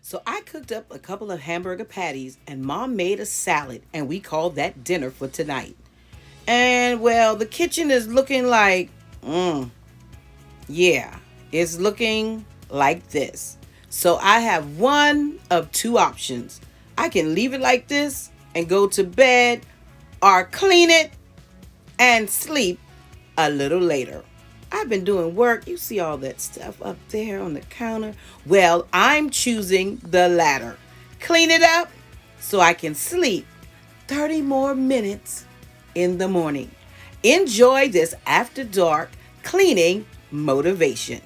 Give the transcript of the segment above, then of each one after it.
So I cooked up a couple of hamburger patties and mom made a salad and we called that dinner for tonight. And well, the kitchen is looking like, yeah, it's looking like this. So I have one of two options. I can leave it like this and go to bed or clean it and sleep a little later. I've been doing work. You see all that stuff up there on the counter? Well, I'm choosing the latter. Clean it up so I can sleep 30 more minutes in the morning. Enjoy this after dark cleaning motivation.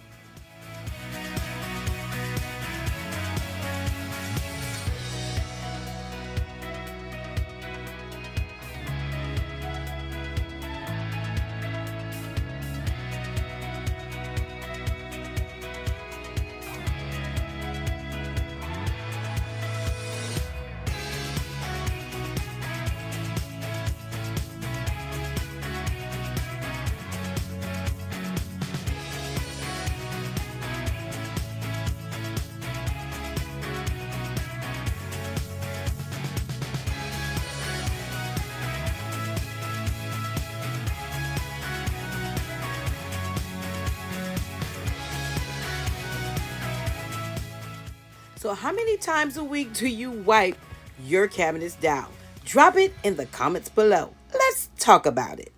So, how many times a week do you wipe your cabinets down? Drop it in the comments below. Let's talk about it.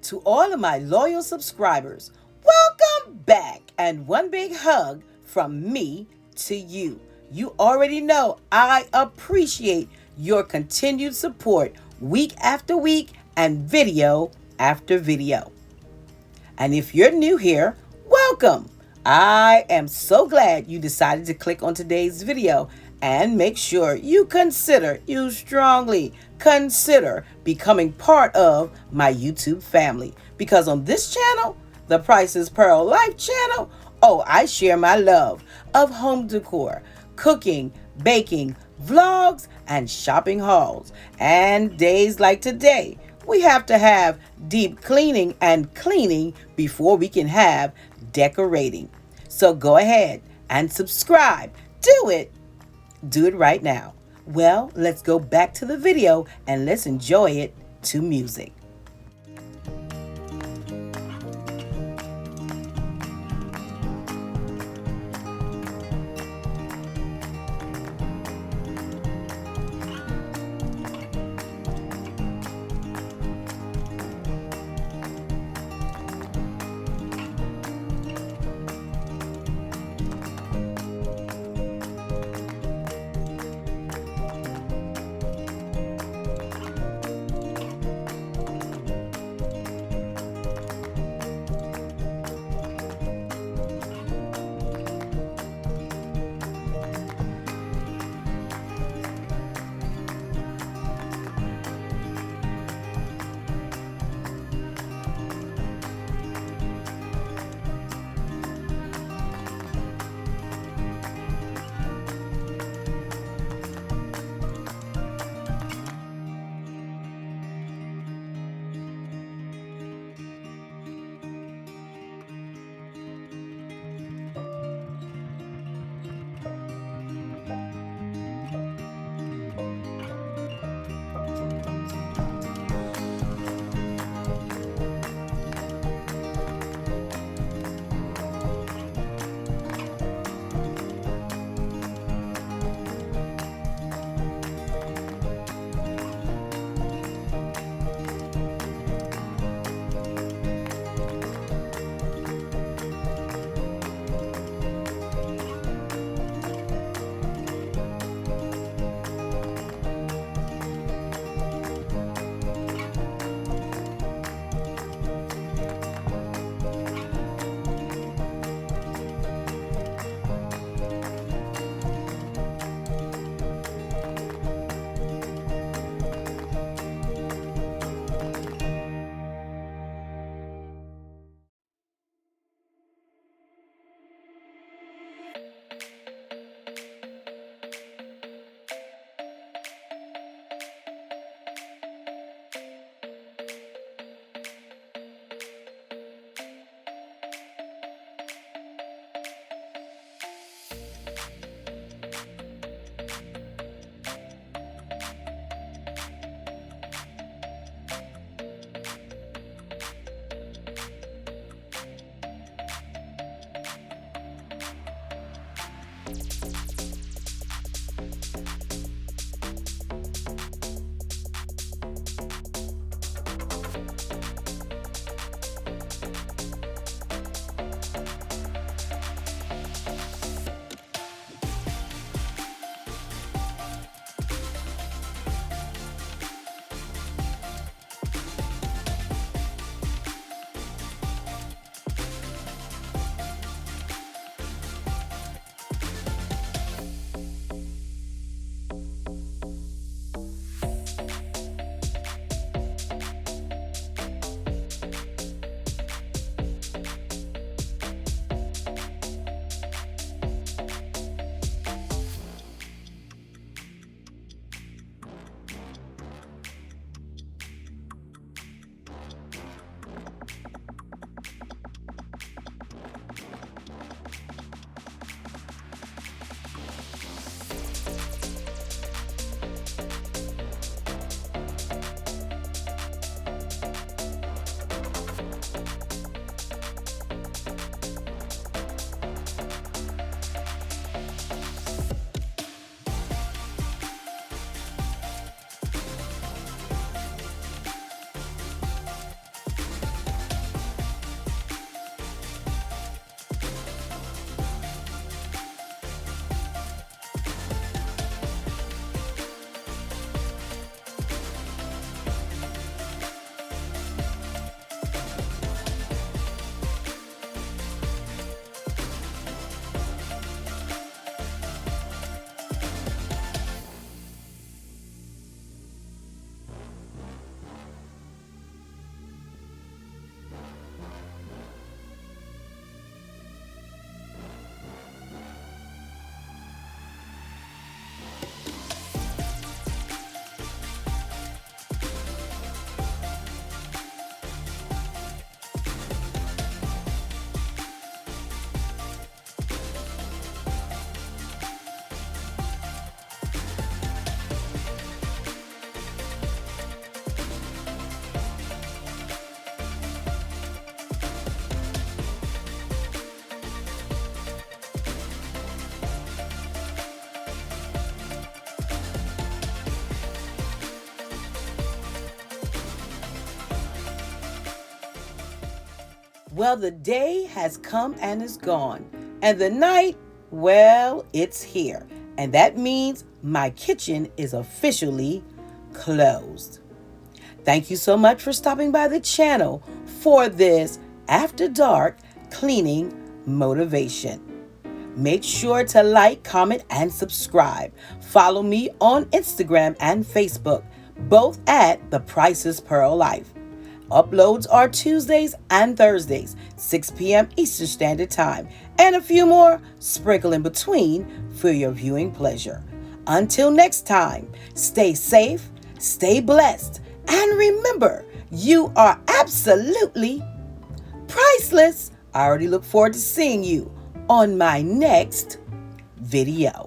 To all of my loyal subscribers, welcome back and one big hug from me to you. You already know I appreciate your continued support week after week and video after video. And if you're new here, welcome. I am so glad you decided to click on today's video and make sure you strongly consider becoming part of my YouTube family. Because on this channel, the Priceless Pearl Life channel, I share my love of home decor, cooking, baking, vlogs, and shopping hauls. And days like today, we have to have deep cleaning and cleaning before we can have decorating. So go ahead and subscribe. Do it right now. Well, let's go back to the video and let's enjoy it to music. Well, the day has come and is gone, and the night, well, it's here. And that means my kitchen is officially closed. Thank you so much for stopping by the channel for this After Dark cleaning motivation. Make sure to like, comment, and subscribe. Follow me on Instagram and Facebook, both at The Priceless Pearl Life. Uploads are Tuesdays and Thursdays, 6 p.m. Eastern Standard Time, and a few more sprinkle in between for your viewing pleasure. Until next time, stay safe, stay blessed, and remember, you are absolutely priceless. I already look forward to seeing you on my next video.